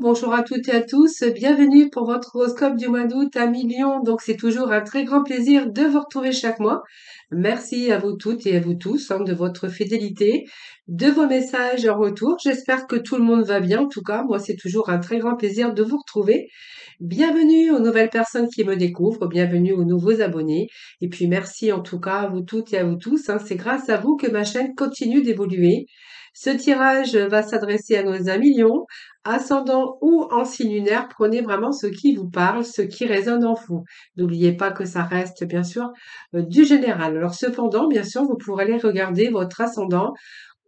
bonjour à toutes et à tous. Bienvenue pour votre horoscope du mois d'août à Million. Donc, c'est toujours un très grand plaisir de vous retrouver chaque mois. Merci à vous toutes et à vous tous de votre fidélité, de vos messages en retour. J'espère que tout le monde va bien. En tout cas, moi, c'est toujours un très grand plaisir de vous retrouver. Bienvenue aux nouvelles personnes qui me découvrent. Bienvenue aux nouveaux abonnés. Et puis, merci en tout cas à vous toutes et à vous tous. C'est grâce à vous que ma chaîne continue d'évoluer. Ce tirage va s'adresser à nos 1 million. Ascendant ou en signe lunaire, prenez vraiment ce qui vous parle, ce qui résonne en vous. N'oubliez pas que ça reste bien sûr du général. Alors cependant, bien sûr, vous pourrez aller regarder votre ascendant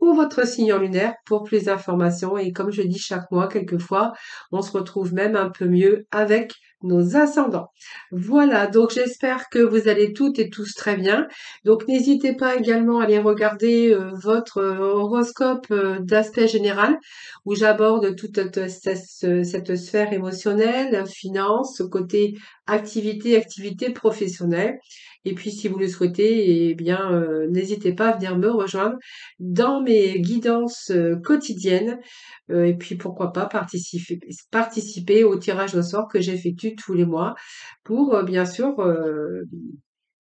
ou votre signe lunaire pour plus d'informations. Et comme je dis chaque mois, quelquefois, on se retrouve même un peu mieux avec nos ascendants. Voilà, donc j'espère que vous allez toutes et tous très bien. Donc n'hésitez pas également à aller regarder votre horoscope d'aspect général où j'aborde toute cette sphère émotionnelle, finance, côté activité professionnelle. Et puis si vous le souhaitez, eh bien n'hésitez pas à venir me rejoindre dans mes guidances quotidiennes et puis pourquoi pas participer au tirage au sort que j'effectue tous les mois pour bien sûr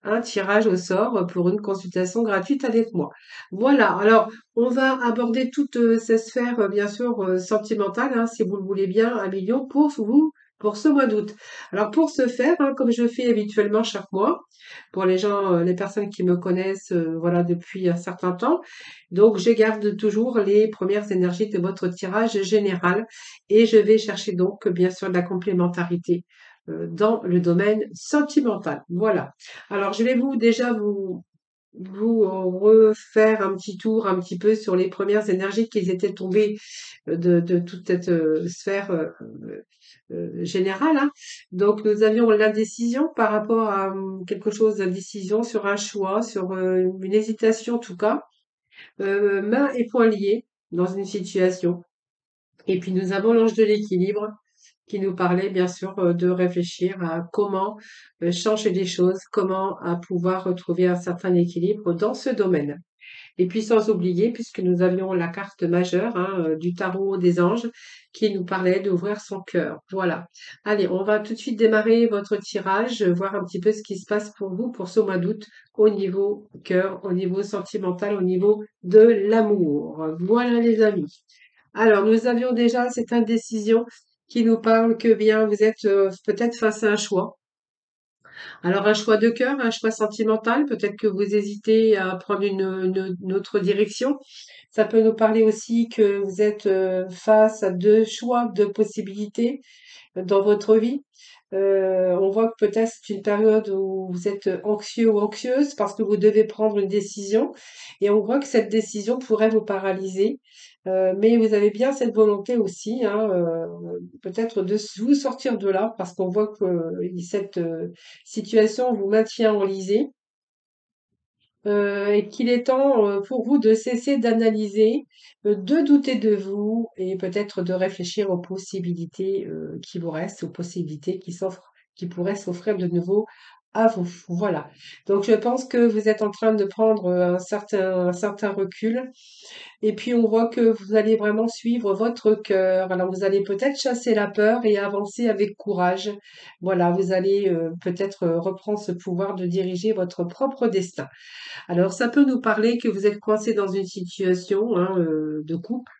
un tirage au sort pour une consultation gratuite avec moi. Voilà, alors on va aborder toute cette sphère bien sûr sentimentale, si vous le voulez bien, 1 million pour vous pour ce mois d'août. Alors pour ce faire, comme je fais habituellement chaque mois, pour les gens, les personnes qui me connaissent, voilà, depuis un certain temps. Donc, je garde toujours les premières énergies de votre tirage général et je vais chercher donc, bien sûr, de la complémentarité dans le domaine sentimental. Voilà. Alors, je vais vous refaire un petit tour un petit peu sur les premières énergies qui étaient tombées de toute cette sphère générale. Donc, nous avions l'indécision par rapport à quelque chose d'indécision sur un choix, sur une hésitation en tout cas, main et poing liés dans une situation. Et puis, nous avons l'ange de l'équilibre qui nous parlait bien sûr de réfléchir à comment changer les choses, comment à pouvoir retrouver un certain équilibre dans ce domaine. Et puis sans oublier, puisque nous avions la carte majeure du tarot des anges qui nous parlait d'ouvrir son cœur. Voilà. Allez, on va tout de suite démarrer votre tirage, voir un petit peu ce qui se passe pour vous pour ce mois d'août au niveau cœur, au niveau sentimental, au niveau de l'amour. Voilà les amis. Alors, nous avions déjà cette indécision qui nous parle que bien vous êtes peut-être face à un choix. Alors un choix de cœur, un choix sentimental, peut-être que vous hésitez à prendre une autre direction. Ça peut nous parler aussi que vous êtes face à deux choix, deux possibilités dans votre vie. On voit que peut-être c'est une période où vous êtes anxieux ou anxieuse parce que vous devez prendre une décision et on voit que cette décision pourrait vous paralyser. Mais vous avez bien cette volonté aussi, peut-être de vous sortir de là parce qu'on voit que cette situation vous maintient enlisé et qu'il est temps pour vous de cesser d'analyser, de douter de vous et peut-être de réfléchir aux possibilités qui vous restent, aux possibilités qui pourraient s'offrir de nouveau à vous. Voilà. Donc je pense que vous êtes en train de prendre un certain recul et puis on voit que vous allez vraiment suivre votre cœur. Alors vous allez peut-être chasser la peur et avancer avec courage. Voilà, vous allez peut-être reprendre ce pouvoir de diriger votre propre destin. Alors, ça peut nous parler que vous êtes coincé dans une situation de couple,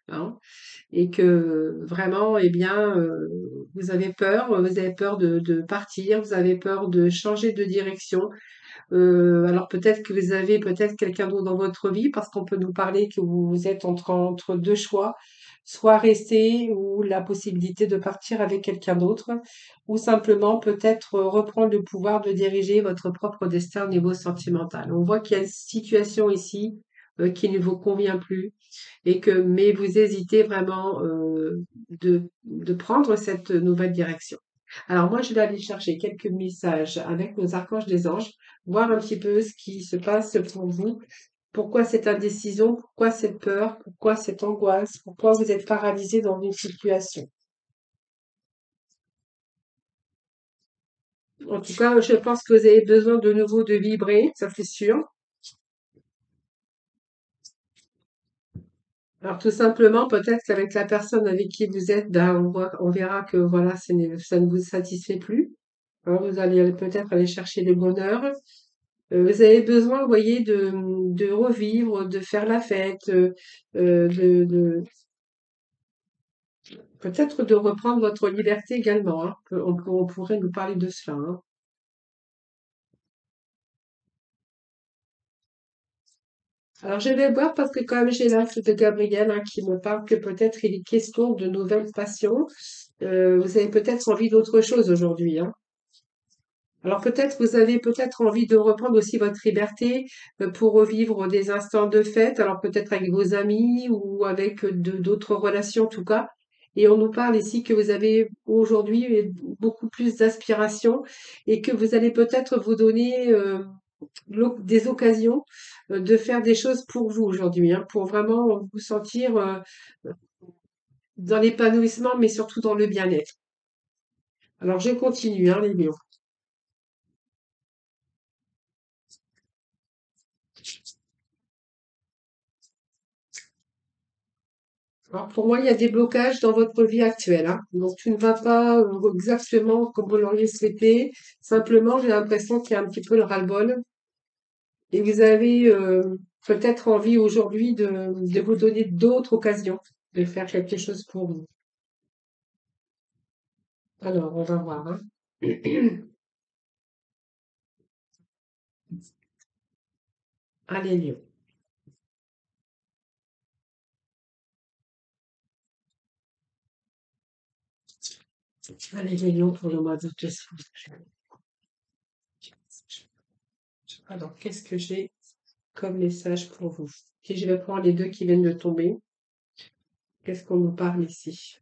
et que vraiment, eh bien, vous avez peur de partir, vous avez peur de changer de direction. Alors peut-être que vous avez peut-être quelqu'un d'autre dans votre vie, parce qu'on peut nous parler que vous êtes entre deux choix, soit rester ou la possibilité de partir avec quelqu'un d'autre, ou simplement peut-être reprendre le pouvoir de diriger votre propre destin au niveau sentimental. On voit qu'il y a une situation ici qui ne vous convient plus mais vous hésitez vraiment de prendre cette nouvelle direction. Alors moi, je vais aller chercher quelques messages avec nos archanges des anges, voir un petit peu ce qui se passe pour vous. Pourquoi cette indécision? Pourquoi cette peur? Pourquoi cette angoisse? Pourquoi vous êtes paralysé dans une situation? En tout cas, je pense que vous avez besoin de nouveau de vibrer, ça c'est sûr. Alors tout simplement, peut-être qu'avec la personne avec qui vous êtes, ben, on verra que voilà, ça ne vous satisfait plus. Hein, vous allez peut-être aller chercher le bonheur. Vous avez besoin, vous voyez, de revivre, de faire la fête, peut-être de reprendre votre liberté également. Hein. On pourrait nous parler de cela. Hein. Alors je vais voir parce que quand même j'ai l'as de Gabriel hein, qui me parle que peut-être il est question de nouvelles passions. Vous avez peut-être envie d'autre chose aujourd'hui. Hein. Alors peut-être vous avez peut-être envie de reprendre aussi votre liberté pour revivre des instants de fête, alors peut-être avec vos amis ou avec d'autres relations en tout cas. Et on nous parle ici que vous avez aujourd'hui beaucoup plus d'aspiration et que vous allez peut-être vous donner des occasions de faire des choses pour vous aujourd'hui, hein, pour vraiment vous sentir dans l'épanouissement, mais surtout dans le bien-être. Alors je continue, hein, les lions. Alors pour moi, il y a des blocages dans votre vie actuelle, hein. Donc tu ne vas pas exactement comme vous l'auriez souhaité. Simplement, j'ai l'impression qu'il y a un petit peu le ras-le-bol et vous avez peut-être envie aujourd'hui de vous donner d'autres occasions de faire quelque chose pour vous. Alors, on va voir, hein. Allez, Lyon. Allez, les lions pour le mois d'août. Alors, qu'est-ce que j'ai comme message pour vous? Si je vais prendre les deux qui viennent de tomber, qu'est-ce qu'on nous parle ici?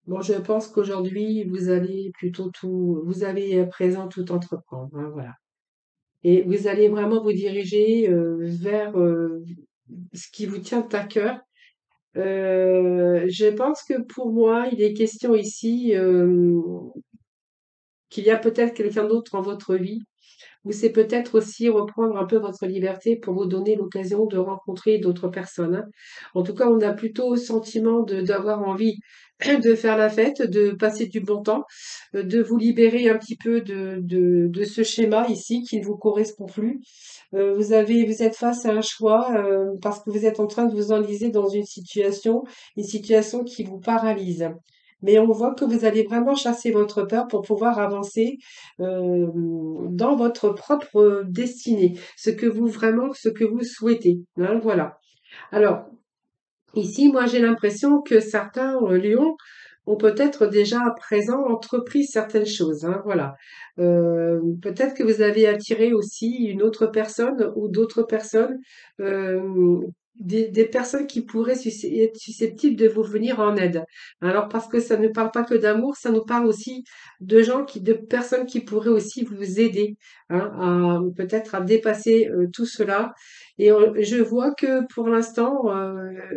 Bon, je pense qu'aujourd'hui, vous allez plutôt vous avez à présent tout entreprendre, hein, voilà. Et vous allez vraiment vous diriger vers ce qui vous tient à cœur. Je pense que pour moi, il est question ici qu'il y a peut-être quelqu'un d'autre en votre vie ou c'est peut-être aussi reprendre un peu votre liberté pour vous donner l'occasion de rencontrer d'autres personnes. Hein. En tout cas, on a plutôt le sentiment d'avoir envie de faire la fête, de passer du bon temps, de vous libérer un petit peu de ce schéma ici qui ne vous correspond plus. Vous êtes face à un choix parce que vous êtes en train de vous enliser dans une situation qui vous paralyse. Mais on voit que vous allez vraiment chasser votre peur pour pouvoir avancer dans votre propre destinée, ce que vous souhaitez. Hein, voilà. Alors, ici, moi, j'ai l'impression que certains lions ont peut-être déjà à présent entrepris certaines choses. Hein, voilà. Peut-être que vous avez attiré aussi une autre personne ou d'autres personnes, euh, des personnes qui pourraient être susceptibles de vous venir en aide. Alors, parce que ça ne parle pas que d'amour, ça nous parle aussi de personnes qui pourraient aussi vous aider, hein, peut-être à dépasser tout cela. Et je vois que pour l'instant,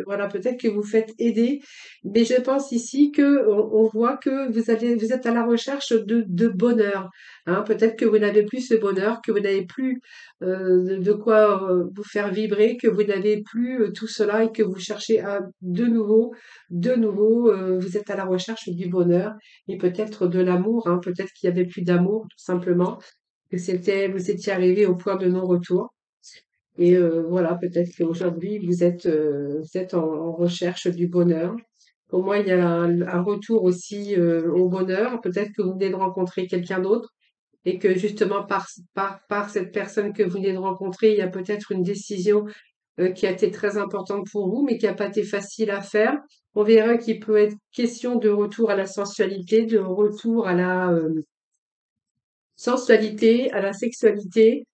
voilà, peut-être que vous faites aider, mais je pense ici que on voit que vous êtes à la recherche de bonheur. Hein. Peut-être que vous n'avez plus ce bonheur, que vous n'avez plus de quoi vous faire vibrer, que vous n'avez plus tout cela et que vous cherchez de nouveau, vous êtes à la recherche du bonheur et peut-être de l'amour. Hein. Peut-être qu'il y avait plus d'amour, tout simplement, que vous étiez arrivé au point de non-retour. Et voilà, peut-être qu'aujourd'hui, vous êtes en recherche du bonheur. Pour moi, il y a un retour aussi au bonheur. Peut-être que vous venez de rencontrer quelqu'un d'autre et que justement par cette personne que vous venez de rencontrer, il y a peut-être une décision qui a été très importante pour vous, mais qui n'a pas été facile à faire. On verra qu'il peut être question de retour à la sensualité, de retour à la sensualité, à la sexualité,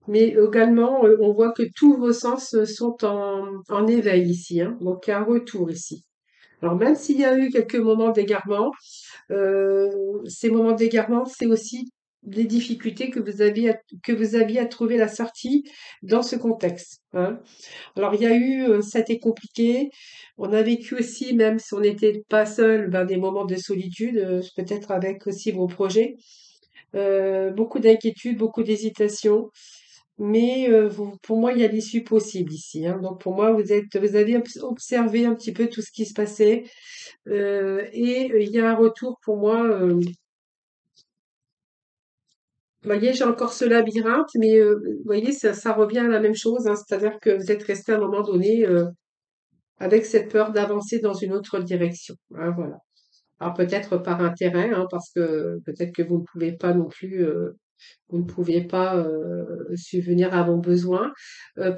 mais également, on voit que tous vos sens sont en éveil ici, hein. Donc, il y a un retour ici. Alors, même s'il y a eu quelques moments d'égarement, euh, ces moments d'égarement, c'est aussi les difficultés que vous aviez à trouver la sortie dans ce contexte, hein. Alors, il y a eu, ça a été compliqué. On a vécu aussi, même si on n'était pas seul, ben, des moments de solitude, peut-être avec aussi vos projets. Beaucoup d'inquiétudes, beaucoup d'hésitations. mais pour moi, il y a l'issue possible ici, hein. Donc pour moi, vous avez observé un petit peu tout ce qui se passait, et il y a un retour pour moi. Vous voyez, j'ai encore ce labyrinthe, mais vous voyez, ça revient à la même chose, hein. C'est-à-dire que vous êtes resté à un moment donné avec cette peur d'avancer dans une autre direction, hein, voilà. Alors peut-être par intérêt, hein, parce que peut-être que vous ne pouviez pas subvenir à vos besoins.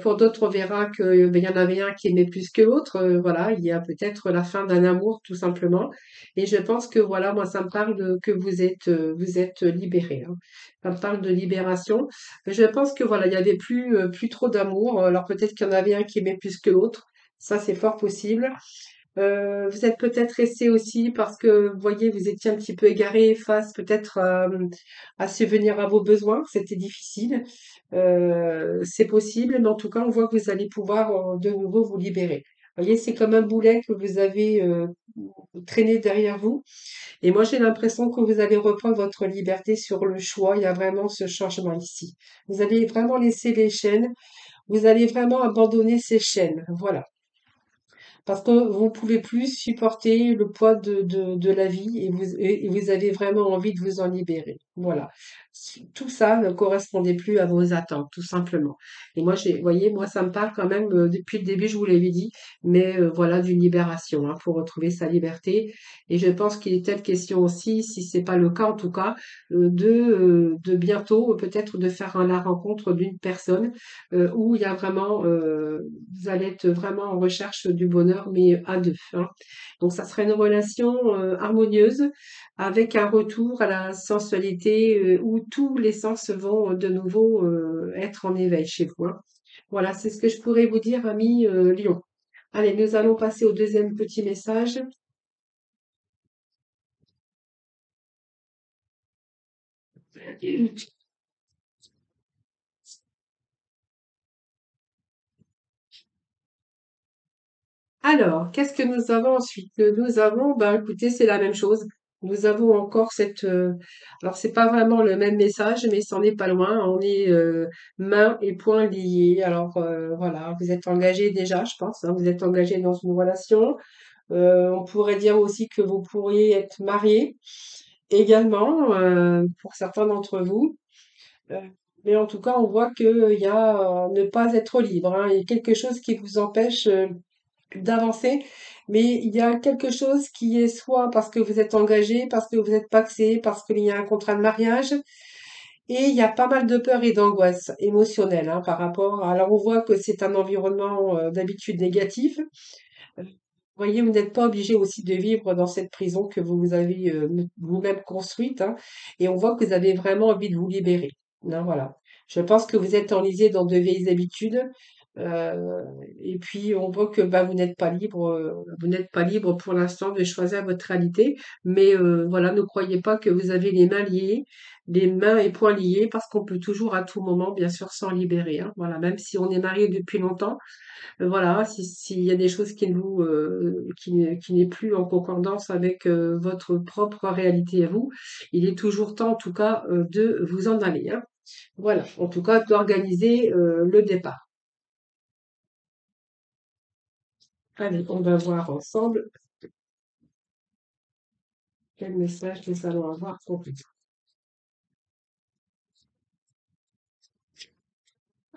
Pour d'autres, on verra que ben, il y en avait un qui aimait plus que l'autre. Voilà, il y a peut-être la fin d'un amour, tout simplement. Et je pense que voilà, moi, ça me parle que vous êtes libéré, hein. Ça me parle de libération. Je pense que voilà, il y avait plus trop d'amour. Alors peut-être qu'il y en avait un qui aimait plus que l'autre. Ça, c'est fort possible. Vous êtes peut-être resté aussi parce que, vous voyez, vous étiez un petit peu égaré face peut-être à subvenir à vos besoins. C'était difficile. C'est possible, mais en tout cas, on voit que vous allez pouvoir de nouveau vous libérer. Vous voyez, c'est comme un boulet que vous avez traîné derrière vous. Et moi, j'ai l'impression que vous allez reprendre votre liberté sur le choix. Il y a vraiment ce changement ici. Vous allez vraiment laisser les chaînes. Vous allez vraiment abandonner ces chaînes. Voilà. Parce que vous pouvez plus supporter le poids de la vie et vous avez vraiment envie de vous en libérer. Voilà. Tout ça ne correspondait plus à vos attentes, tout simplement. Et moi, vous voyez, moi, ça me parle quand même, depuis le début, je vous l'avais dit, mais voilà, d'une libération, hein, pour retrouver sa liberté. Et je pense qu'il est peut-être question aussi, si c'est pas le cas en tout cas, de bientôt, peut-être de faire la rencontre d'une personne où il y a vraiment, vous allez être vraiment en recherche du bonheur, mais à deux, hein. Donc, ça serait une relation harmonieuse avec un retour à la sensualité où tous les sens vont de nouveau être en éveil chez vous, hein. Voilà, c'est ce que je pourrais vous dire, ami Lion. Allez, nous allons passer au deuxième petit message. Alors, qu'est-ce que nous avons ensuite? Nous avons, ben écoutez, c'est la même chose. Nous avons encore alors c'est pas vraiment le même message, mais c'en est pas loin. On est mains et poings liés. Alors voilà, vous êtes engagé déjà, je pense, hein, vous êtes engagé dans une relation. On pourrait dire aussi que vous pourriez être marié également pour certains d'entre vous. Euh, mais en tout cas, on voit qu'il y a ne pas être libre, hein. Il y a quelque chose qui vous empêche d'avancer, mais il y a quelque chose qui est soit parce que vous êtes engagé, parce que vous êtes pacsé, parce qu'il y a un contrat de mariage, et il y a pas mal de peur et d'angoisse émotionnelle, hein, par rapport. Alors on voit que c'est un environnement d'habitude négatif. Vous voyez, vous n'êtes pas obligé aussi de vivre dans cette prison que vous avez vous-même construite, hein, et on voit que vous avez vraiment envie de vous libérer, hein, voilà. Je pense que vous êtes enlisé dans de vieilles habitudes, euh, et puis on voit que bah, vous n'êtes pas libre pour l'instant de choisir votre réalité, mais voilà, ne croyez pas que vous avez les mains liées, les mains et poings liés, parce qu'on peut toujours à tout moment, bien sûr, s'en libérer, hein, voilà, même si on est marié depuis longtemps. Voilà, s'il y a des choses qui n'est plus en concordance avec votre propre réalité à vous, il est toujours temps, en tout cas, de vous en aller, hein. Voilà, en tout cas, d'organiser le départ. Allez, on va voir ensemble quel message nous allons avoir pour vous.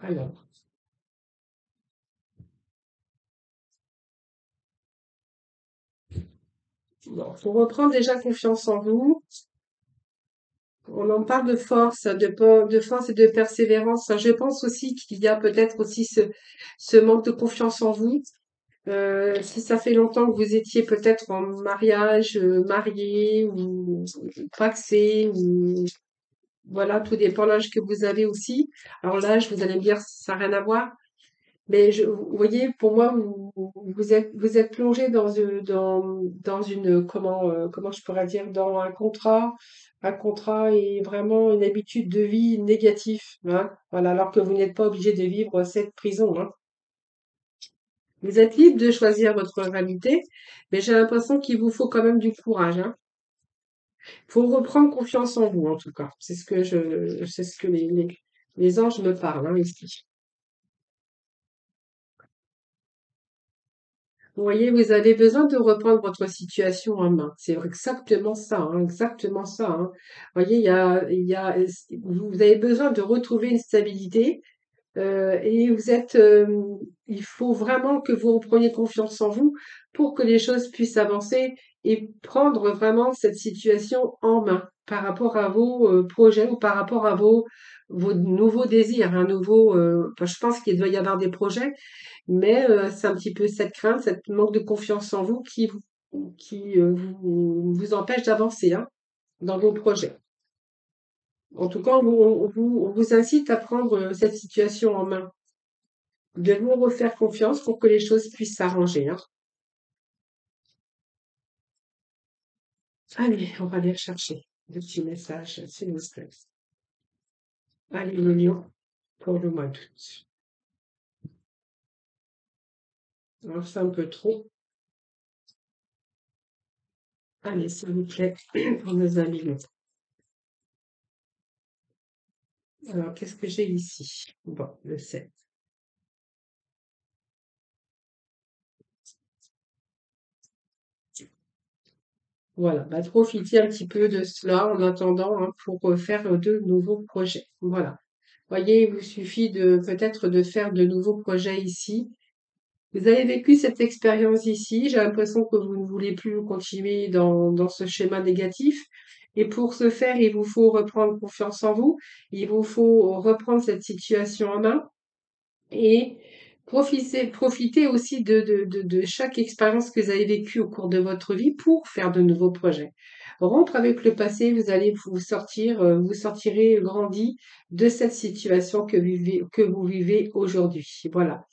Alors, bon, pour reprendre déjà confiance en vous, on en parle de force, de force et de persévérance. Je pense aussi qu'il y a peut-être aussi ce manque de confiance en vous. Si ça fait longtemps que vous étiez peut-être en mariage, marié ou pacsé, ou voilà, tout dépend de l'âge que vous avez aussi. Alors l'âge, vous allez me dire, ça n'a rien à voir. Mais vous voyez, pour moi, vous êtes plongé dans une, comment je pourrais dire, dans un contrat et vraiment une habitude de vie négative, hein. Voilà, alors que vous n'êtes pas obligé de vivre cette prison, hein. Vous êtes libre de choisir votre réalité, mais j'ai l'impression qu'il vous faut quand même du courage, hein. Faut reprendre confiance en vous, en tout cas. C'est ce que Les anges me parlent, hein, ici. Vous voyez, vous avez besoin de reprendre votre situation en main. C'est exactement ça, hein, exactement ça, hein. Vous voyez, vous avez besoin de retrouver une stabilité. Et il faut vraiment que vous repreniez confiance en vous pour que les choses puissent avancer et prendre vraiment cette situation en main par rapport à vos projets ou par rapport à vos nouveaux désirs, enfin, je pense qu'il doit y avoir des projets, mais c'est un petit peu cette crainte, cette manque de confiance en vous qui vous empêche d'avancer, hein, dans vos projets. En tout cas, on vous incite à prendre cette situation en main, de vous refaire confiance pour que les choses puissent s'arranger, hein. Allez, on va aller chercher le petit message, s'il vous plaît. Allez, le lion, pour le mois d'août. Alors, c'est un peu trop. Allez, s'il vous plaît, pour nos amis. Alors, qu'est-ce que j'ai ici? Bon, le 7. Voilà, bah, profitez un petit peu de cela en attendant, hein, pour faire de nouveaux projets. Voilà. Voyez, il vous suffit peut-être de faire de nouveaux projets ici. Vous avez vécu cette expérience ici. J'ai l'impression que vous ne voulez plus continuer dans ce schéma négatif. Et pour ce faire, il vous faut reprendre confiance en vous. Il vous faut reprendre cette situation en main et profiter aussi de chaque expérience que vous avez vécue au cours de votre vie pour faire de nouveaux projets. Rompre avec le passé, vous allez vous sortirez grandi de cette situation que vous vivez aujourd'hui. Voilà.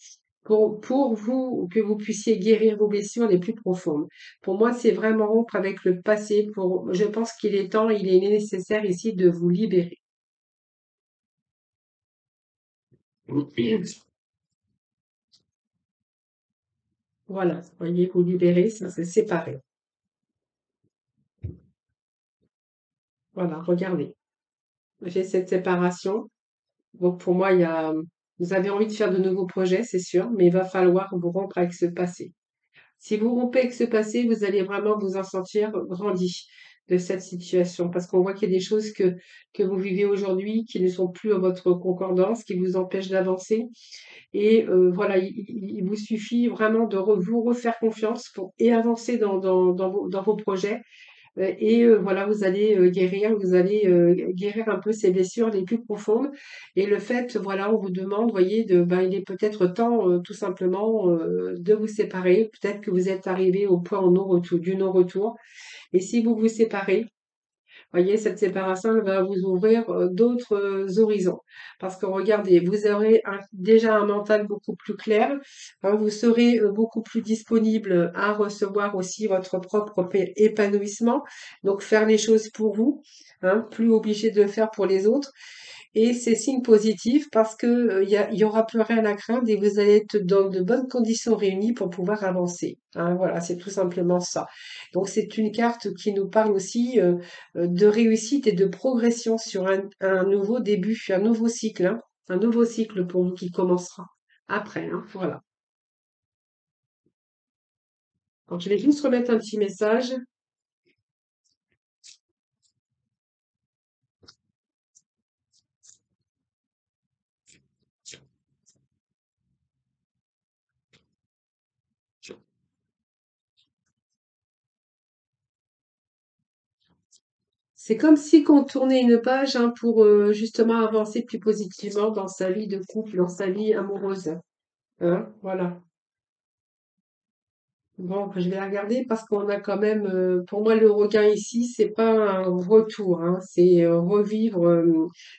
Pour vous, que vous puissiez guérir vos blessures les plus profondes. Pour moi, c'est vraiment rompre avec le passé. Je pense qu'il est temps, il est nécessaire ici de vous libérer. Voilà, voyez, vous libérer, ça c'est séparé. Voilà, regardez. J'ai cette séparation. Donc pour moi, vous avez envie de faire de nouveaux projets, c'est sûr, mais il va falloir vous rompre avec ce passé. Si vous rompez avec ce passé, vous allez vraiment vous en sentir grandi de cette situation, parce qu'on voit qu'il y a des choses que vous vivez aujourd'hui qui ne sont plus en votre concordance, qui vous empêchent d'avancer. Et voilà, il vous suffit vraiment de vous refaire confiance et avancer dans vos projets. Et voilà, vous allez guérir un peu ces blessures les plus profondes. Et le fait, voilà, on vous demande, voyez, ben, il est peut-être temps, tout simplement, de vous séparer. Peut-être que vous êtes arrivé au point du non-retour. Et si vous vous séparez, voyez, cette séparation elle va vous ouvrir d'autres horizons. Parce que regardez, vous aurez déjà un mental beaucoup plus clair, hein, vous serez beaucoup plus disponible à recevoir aussi votre propre épanouissement, donc faire les choses pour vous, hein, plus obligé de le faire pour les autres. Et c'est signe positif parce que il y aura plus rien à craindre et vous allez être dans de bonnes conditions réunies pour pouvoir avancer, hein. Voilà, c'est tout simplement ça. Donc c'est une carte qui nous parle aussi de réussite et de progression sur un nouveau début, un nouveau cycle, hein. Un nouveau cycle pour vous qui commencera après, hein. Voilà. Donc je vais juste remettre un petit message. C'est comme si qu'on tournait une page, hein, pour justement avancer plus positivement dans sa vie de couple, dans sa vie amoureuse, hein. Voilà. Bon, je vais la regarder parce qu'on a quand même, pour moi, le regain ici, c'est pas un retour, hein, c'est revivre,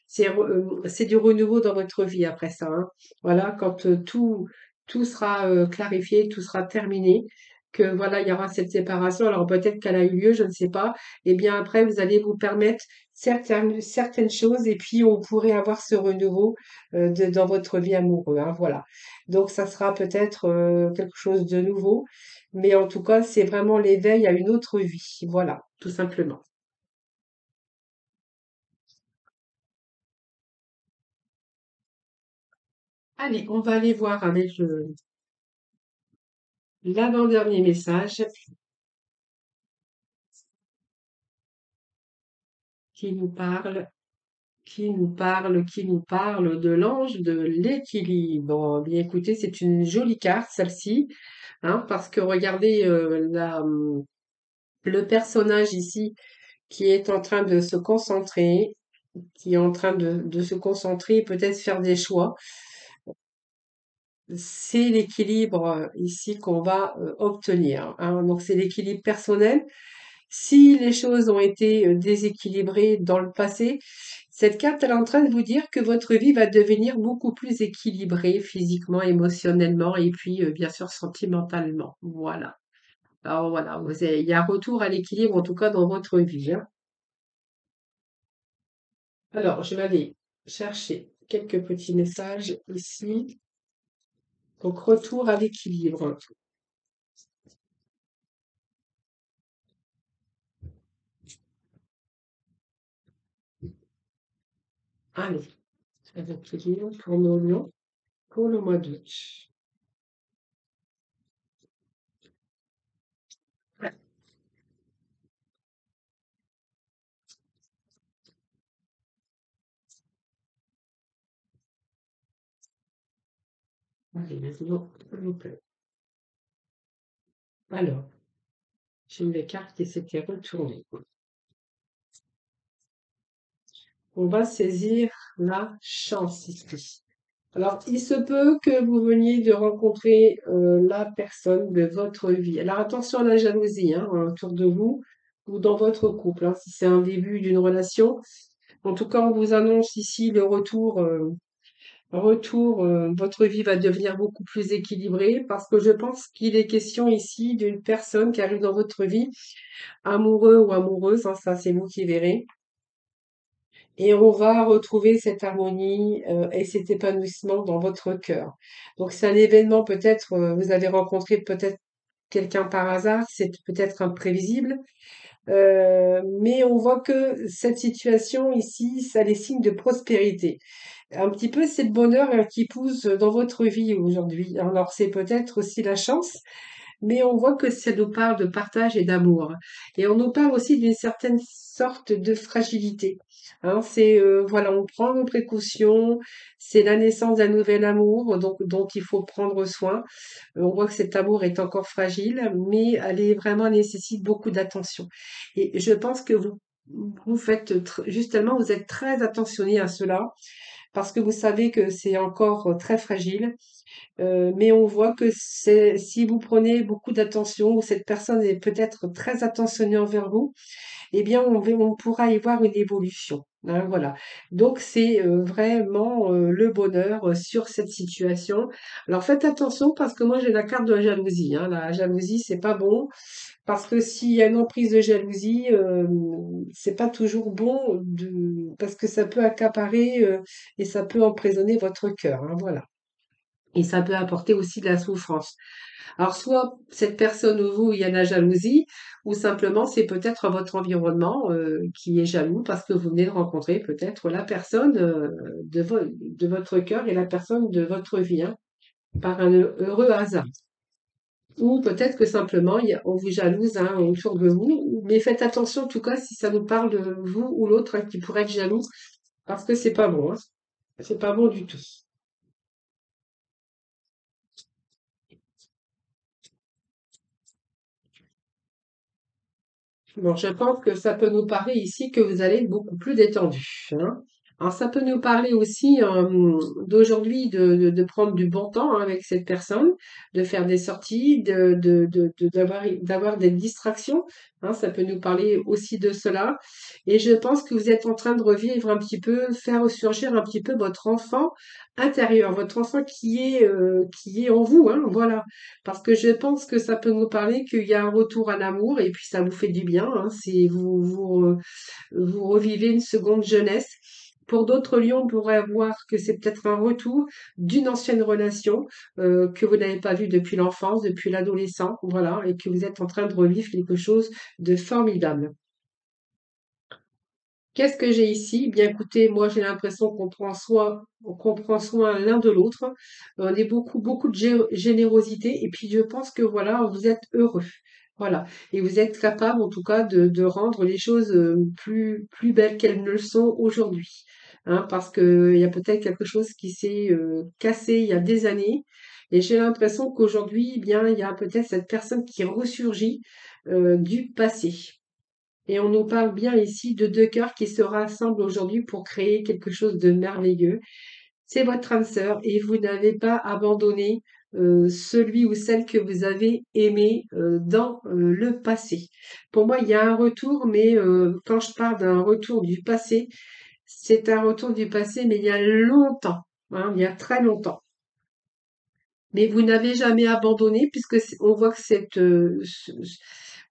c'est du renouveau dans votre vie après ça, hein. Voilà, quand tout sera clarifié, tout sera terminé, que voilà, il y aura cette séparation. Alors peut-être qu'elle a eu lieu, je ne sais pas. Et bien après, vous allez vous permettre certaines choses et puis on pourrait avoir ce renouveau dans votre vie amoureuse, hein, voilà. Donc ça sera peut-être quelque chose de nouveau. Mais en tout cas, c'est vraiment l'éveil à une autre vie. Voilà, tout simplement. Allez, on va aller voir avec l'avant-dernier message qui nous parle, qui nous parle de l'ange de l'équilibre. Bien écoutez, c'est une jolie carte, celle-ci, hein, parce que regardez le personnage ici qui est en train de se concentrer, qui est en train de se concentrer, peut-être faire des choix. C'est l'équilibre ici qu'on va obtenir, hein. Donc c'est l'équilibre personnel. Si les choses ont été déséquilibrées dans le passé, cette carte, elle est en train de vous dire que votre vie va devenir beaucoup plus équilibrée physiquement, émotionnellement et puis bien sûr sentimentalement. Voilà. Alors voilà, il y a un retour à l'équilibre en tout cas dans votre vie, hein. Alors, je vais aller chercher quelques petits messages ici. Donc, retour à l'équilibre. Allez, à l'équilibre pour nos lions pour le mois d'août. Allez, les lions, s'il vous plaît. Alors, j'ai une carte qui s'était retournée. On va saisir la chance ici. Alors, il se peut que vous veniez de rencontrer la personne de votre vie. Alors, attention à la jalousie, hein, autour de vous ou dans votre couple, hein, si c'est un début d'une relation. En tout cas, on vous annonce ici le retour, votre vie va devenir beaucoup plus équilibrée parce que je pense qu'il est question ici d'une personne qui arrive dans votre vie, amoureux ou amoureuse, hein, ça c'est vous qui verrez. Et on va retrouver cette harmonie et cet épanouissement dans votre cœur. Donc c'est un événement peut-être, vous avez rencontré peut-être quelqu'un par hasard, c'est peut-être imprévisible, mais on voit que cette situation ici, ça les signe de prospérité. Un petit peu, c'est le bonheur qui pousse dans votre vie aujourd'hui. Alors c'est peut-être aussi la chance, mais on voit que ça nous parle de partage et d'amour. Et on nous parle aussi d'une certaine sorte de fragilité. Hein, c'est voilà, on prend nos précautions, c'est la naissance d'un nouvel amour, donc dont il faut prendre soin. On voit que cet amour est encore fragile, mais elle est vraiment nécessite beaucoup d'attention. Et je pense que vous faites justement, vous êtes très attentionné à cela parce que vous savez que c'est encore très fragile. Mais on voit que c'est si vous prenez beaucoup d'attention ou cette personne est peut-être très attentionnée envers vous, eh bien on pourra y voir une évolution, hein, voilà. Donc c'est vraiment le bonheur sur cette situation. Alors faites attention parce que moi j'ai la carte de la jalousie, hein. La jalousie c'est pas bon parce que s'il y a une emprise de jalousie, c'est pas toujours bon parce que ça peut accaparer et ça peut emprisonner votre cœur, hein, voilà. Et ça peut apporter aussi de la souffrance. Alors, soit cette personne ou vous, il y a de la jalousie, ou simplement c'est peut-être votre environnement qui est jaloux parce que vous venez de rencontrer peut-être la personne de votre cœur et la personne de votre vie, hein, par un heureux hasard. Ou peut-être que simplement on vous jalouse hein, autour de vous, mais faites attention en tout cas si ça nous parle de vous ou l'autre hein, qui pourrait être jaloux, parce que c'est pas bon, hein. C'est pas bon du tout. Bon, je pense que ça peut nous parler ici que vous allez être beaucoup plus détendu, hein. Alors, ça peut nous parler aussi d'aujourd'hui de prendre du bon temps hein, avec cette personne, de faire des sorties, d'avoir des distractions, hein, ça peut nous parler aussi de cela. Et je pense que vous êtes en train de revivre un petit peu, faire ressurgir un petit peu votre enfant intérieur, votre enfant qui est en vous, hein, voilà. Parce que je pense que ça peut nous parler qu'il y a un retour à l'amour et puis ça vous fait du bien, hein, si vous revivez une seconde jeunesse. Pour d'autres lions, on pourrait voir que c'est peut-être un retour d'une ancienne relation que vous n'avez pas vue depuis l'enfance, depuis l'adolescent, voilà, et que vous êtes en train de revivre quelque chose de formidable. Qu'est-ce que j'ai ici? Bien écoutez, moi j'ai l'impression qu'on prend soin l'un de l'autre. On est beaucoup de générosité et puis je pense que voilà, vous êtes heureux. Voilà. Et vous êtes capable en tout cas de rendre les choses plus belles qu'elles ne le sont aujourd'hui. Hein, parce que il y a peut-être quelque chose qui s'est cassé il y a des années. Et j'ai l'impression qu'aujourd'hui, eh bien, il y a peut-être cette personne qui ressurgit du passé. Et on nous parle bien ici de deux cœurs qui se rassemblent aujourd'hui pour créer quelque chose de merveilleux. C'est votre âme sœur et vous n'avez pas abandonné celui ou celle que vous avez aimé dans le passé. Pour moi, il y a un retour, mais quand je parle d'un retour du passé, c'est un retour du passé, mais il y a longtemps, hein, il y a très longtemps. Mais vous n'avez jamais abandonné puisque on voit que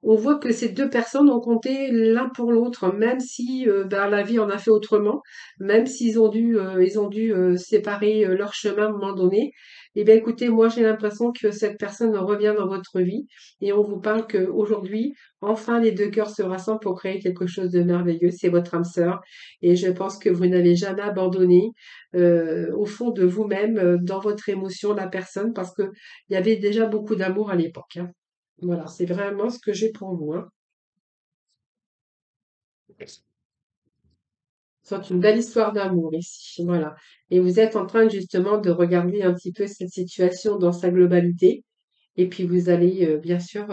on voit que ces deux personnes ont compté l'un pour l'autre, même si ben, la vie en a fait autrement, même s'ils ont ils ont dû séparer leur chemin à un moment donné. Eh bien, écoutez, moi j'ai l'impression que cette personne revient dans votre vie et on vous parle qu'aujourd'hui, enfin les deux cœurs se rassemblent pour créer quelque chose de merveilleux. C'est votre âme sœur et je pense que vous n'avez jamais abandonné au fond de vous-même, dans votre émotion, la personne, parce que il y avait déjà beaucoup d'amour à l'époque, hein. Voilà, c'est vraiment ce que j'ai pour vous, hein. C'est une belle histoire d'amour ici, voilà. Et vous êtes en train justement de regarder un petit peu cette situation dans sa globalité. Et puis vous allez bien sûr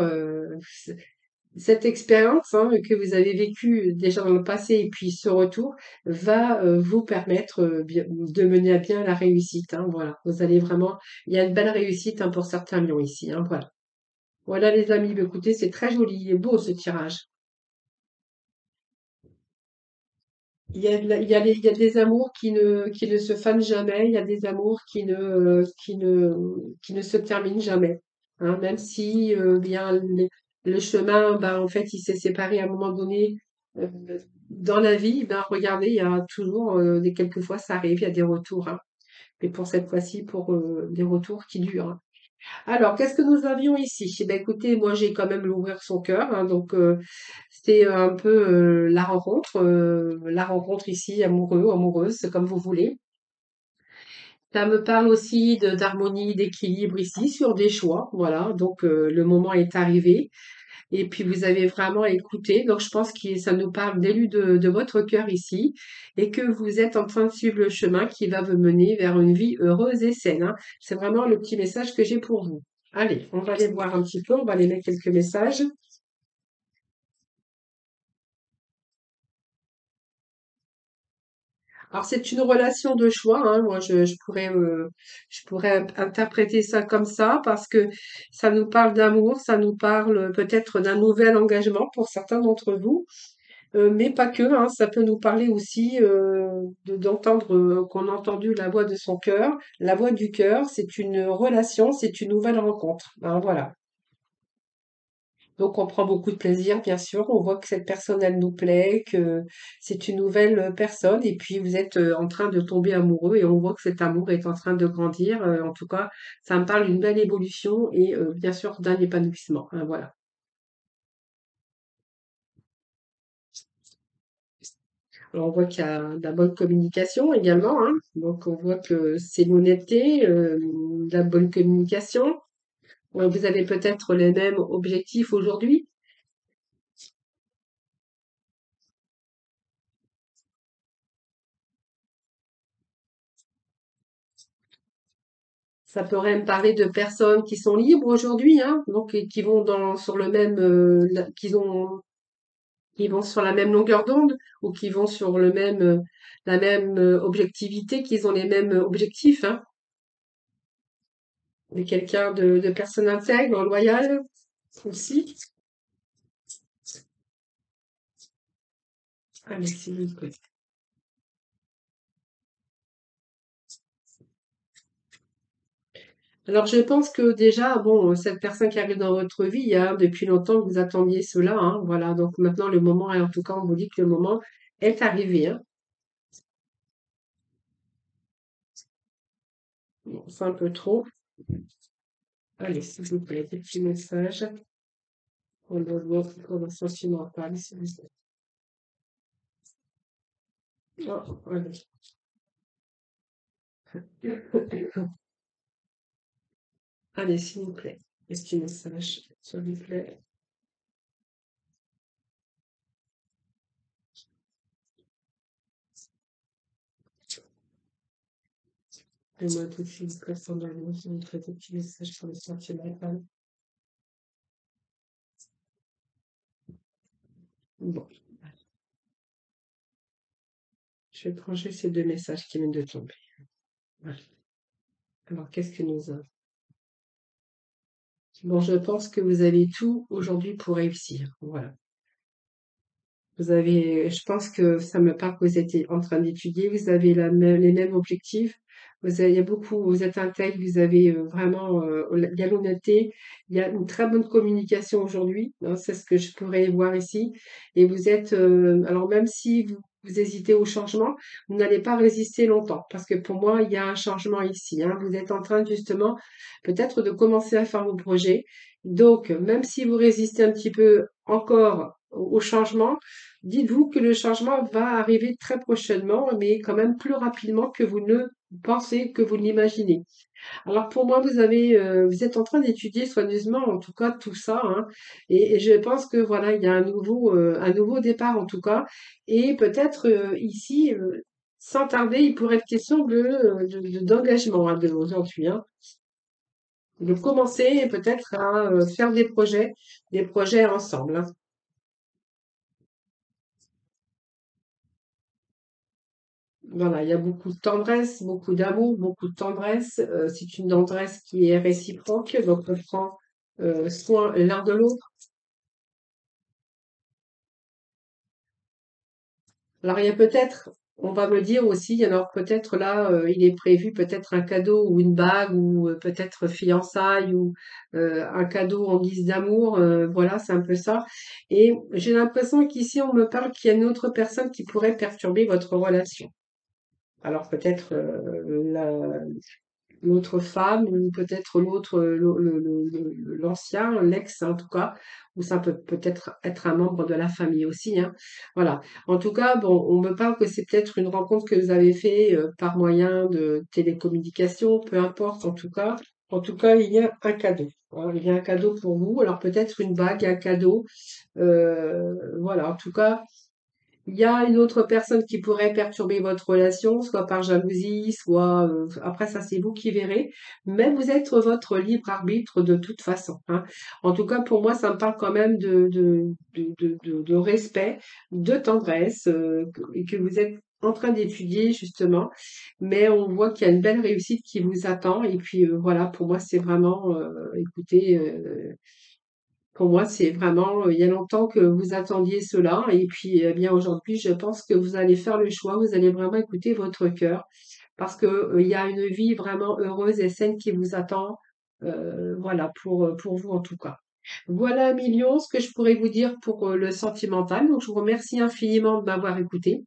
cette expérience hein, que vous avez vécue déjà dans le passé et puis ce retour va vous permettre de mener à bien la réussite, hein, voilà, vous allez vraiment, il y a une belle réussite hein, pour certains lions ici, hein, voilà. Voilà les amis, bah, écoutez, c'est très joli, il est beau ce tirage. Il y a des amours qui ne se fanent jamais, il y a des amours qui ne se terminent jamais. Hein, même si bien le chemin, ben, en fait, il s'est séparé à un moment donné euh, dans la vie, ben, regardez, il y a toujours quelquefois ça arrive, il y a des retours. Hein. Mais pour cette fois-ci, pour des retours qui durent. Hein. Alors, qu'est-ce que nous avions ici? Eh ben, écoutez, moi j'ai quand même l'ouvrir son cœur, hein, donc c'était un peu la rencontre ici, amoureux, amoureuse, c'est comme vous voulez. Ça me parle aussi d'harmonie, d'équilibre ici, sur des choix, voilà. Donc le moment est arrivé et puis vous avez vraiment écouté. Donc je pense que ça nous parle d'élu de votre cœur ici et que vous êtes en train de suivre le chemin qui va vous mener vers une vie heureuse et saine, hein. C'est vraiment le petit message que j'ai pour vous. Allez, on va aller voir un petit peu, on va aller mettre quelques messages. Alors c'est une relation de choix, hein. Moi je pourrais interpréter ça comme ça parce que ça nous parle d'amour, ça nous parle peut-être d'un nouvel engagement pour certains d'entre vous, mais pas que, hein. Ça peut nous parler aussi d'entendre qu'on a entendu la voix de son cœur, la voix du cœur. C'est une relation, c'est une nouvelle rencontre, hein, voilà. Donc on prend beaucoup de plaisir, bien sûr. On voit que cette personne, elle nous plaît, que c'est une nouvelle personne. Et puis vous êtes en train de tomber amoureux et on voit que cet amour est en train de grandir. En tout cas, ça me parle d'une belle évolution et bien sûr d'un épanouissement, hein, voilà. Alors, on voit qu'il y a de la bonne communication également, hein. Donc on voit que c'est l'honnêteté, de la bonne communication. Vous avez peut-être les mêmes objectifs aujourd'hui. Ça pourrait me parler de personnes qui sont libres aujourd'hui, hein, donc et qui vont sur le même, qui vont sur la même longueur d'onde ou qui vont sur la même objectivité, qu'ils ont les mêmes objectifs, hein. Mais quelqu'un de personne intègre, loyale aussi. Allez, s'il vous plaît. Alors, je pense que déjà, bon, cette personne qui arrive dans votre vie, il y a depuis longtemps que vous attendiez cela, hein, voilà. Donc maintenant, le moment, et en tout cas, on vous dit que le moment est arrivé, hein. Bon, c'est un peu trop. Allez, s'il vous plaît, des petits messages. On doit voir pour le sentimental, s'il vous plaît. Oh, allez. Allez, s'il vous plaît. Petit message, s'il vous plaît. Donne-moi tout de suite, personne dans le monde, me fait des petits messages pour le sentimental. Bon, je vais trancher ces deux messages qui viennent de tomber. Voilà. Alors, qu'est-ce que nous avons? Bon, je pense que vous avez tout aujourd'hui pour réussir. Voilà. Vous avez, je pense que ça me parle que vous êtes en train d'étudier, vous avez les mêmes objectifs. Il y a beaucoup, vous êtes intègre, vous avez vraiment, il y a l'honnêteté, il y a une très bonne communication aujourd'hui, hein, c'est ce que je pourrais voir ici. Et vous êtes, alors même si vous hésitez au changement, vous n'allez pas résister longtemps, parce que pour moi, il y a un changement ici, hein. Vous êtes en train justement, peut-être de commencer à faire vos projets. Donc, même si vous résistez un petit peu encore au changement, dites-vous que le changement va arriver très prochainement, mais quand même plus rapidement que vous ne pensez, que vous l'imaginez. Alors pour moi, vous êtes en train d'étudier soigneusement, en tout cas tout ça, hein, et je pense que voilà, il y a un nouveau départ en tout cas, et peut-être ici, sans tarder, il pourrait être question d'engagement hein, de aujourd'hui, hein, de commencer peut-être à faire des projets ensemble, hein. Voilà, il y a beaucoup de tendresse, beaucoup d'amour, beaucoup de tendresse. C'est une tendresse qui est réciproque, donc on prend soin l'un de l'autre. Alors il y a peut-être, on va me dire aussi, alors peut-être là, il est prévu peut-être un cadeau ou une bague ou peut-être fiançailles ou un cadeau en guise d'amour. Voilà, c'est un peu ça. Et j'ai l'impression qu'ici on me parle qu'il y a une autre personne qui pourrait perturber votre relation. Alors peut-être l'autre femme ou peut-être l'ancien, l'ex en tout cas, ou ça peut peut-être être un membre de la famille aussi, hein. Voilà. En tout cas, bon, on me parle que c'est peut-être une rencontre que vous avez fait par moyen de télécommunication, peu importe en tout cas. En tout cas, il y a un cadeau, hein. Il y a un cadeau pour vous. Alors peut-être une bague, un cadeau. Voilà. En tout cas, il y a une autre personne qui pourrait perturber votre relation, soit par jalousie, soit après ça c'est vous qui verrez, mais vous êtes votre libre arbitre de toute façon, hein. En tout cas pour moi ça me parle quand même de respect, de tendresse et que vous êtes en train d'étudier justement, mais on voit qu'il y a une belle réussite qui vous attend et puis voilà pour moi c'est vraiment écoutez pour moi, c'est vraiment, il y a longtemps que vous attendiez cela et puis, eh bien, aujourd'hui, je pense que vous allez faire le choix, vous allez vraiment écouter votre cœur parce que, il y a une vie vraiment heureuse et saine qui vous attend, voilà, pour vous en tout cas. Voilà, Million, ce que je pourrais vous dire pour, le sentimental. Donc je vous remercie infiniment de m'avoir écouté.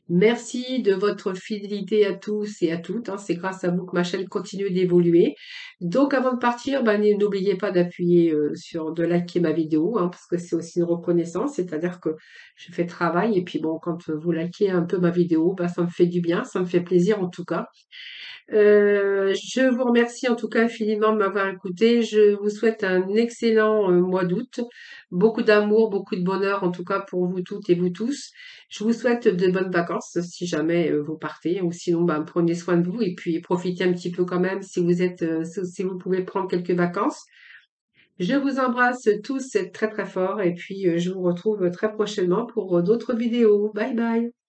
Merci de votre fidélité à tous et à toutes, hein. C'est grâce à vous que ma chaîne continue d'évoluer. Donc avant de partir, ben, n'oubliez pas d'appuyer de liker ma vidéo, hein, parce que c'est aussi une reconnaissance, c'est-à-dire que je fais travail et puis bon, quand vous likez un peu ma vidéo, ben, ça me fait du bien, ça me fait plaisir en tout cas. Je vous remercie en tout cas infiniment de m'avoir écouté. Je vous souhaite un excellent mois d'août. Beaucoup d'amour, beaucoup de bonheur en tout cas pour vous toutes et vous tous. Je vous souhaite de bonnes vacances si jamais vous partez ou sinon ben, prenez soin de vous et puis profitez un petit peu quand même si vous êtes si vous pouvez prendre quelques vacances. Je vous embrasse tous très très fort et puis je vous retrouve très prochainement pour d'autres vidéos. Bye bye.